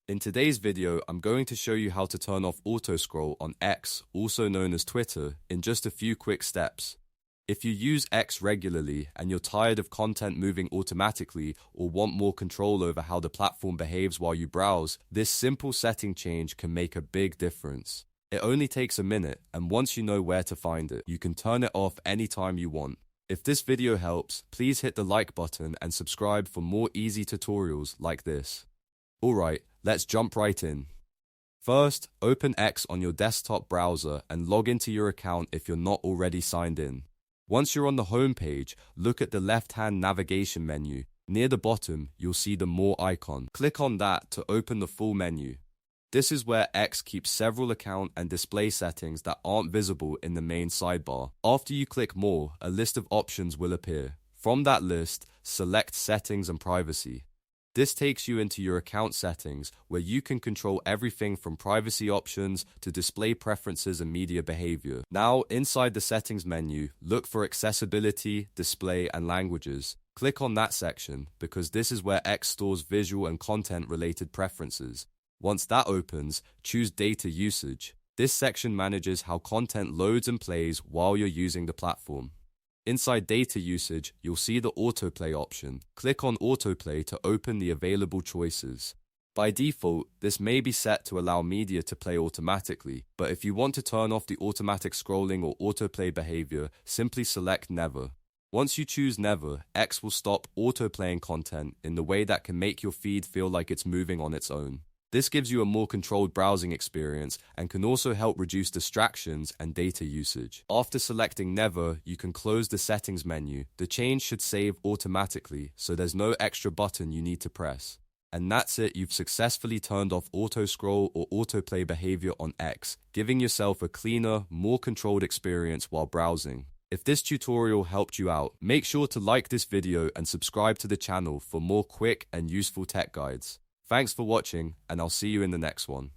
In today's video, I'm going to show you how to turn off autoscroll on X, also known as Twitter, in just a few quick steps. If you use X regularly and you're tired of content moving automatically or want more control over how the platform behaves while you browse, this simple setting change can make a big difference. It only takes a minute, and once you know where to find it, you can turn it off anytime you want. If this video helps, please hit the like button and subscribe for more easy tutorials like this. Alright, let's jump right in. First, open X on your desktop browser and log into your account if you're not already signed in. Once you're on the home page, look at the left-hand navigation menu. Near the bottom, you'll see the More icon. Click on that to open the full menu. This is where X keeps several account and display settings that aren't visible in the main sidebar. After you click More, a list of options will appear. From that list, select Settings and Privacy. This takes you into your account settings, where you can control everything from privacy options to display preferences and media behavior. Now, inside the settings menu, look for Accessibility, Display, and Languages. Click on that section, because this is where X stores visual and content-related preferences. Once that opens, choose Data Usage. This section manages how content loads and plays while you're using the platform. Inside Data Usage, you'll see the Autoplay option. Click on Autoplay to open the available choices. By default, this may be set to allow media to play automatically, but if you want to turn off the automatic scrolling or autoplay behavior, simply select Never. Once you choose Never, X will stop autoplaying content in the way that can make your feed feel like it's moving on its own. This gives you a more controlled browsing experience and can also help reduce distractions and data usage. After selecting Never, you can close the settings menu. The change should save automatically, so there's no extra button you need to press. And that's it, you've successfully turned off autoscroll or autoplay behavior on X, giving yourself a cleaner, more controlled experience while browsing. If this tutorial helped you out, make sure to like this video and subscribe to the channel for more quick and useful tech guides. Thanks for watching, and I'll see you in the next one.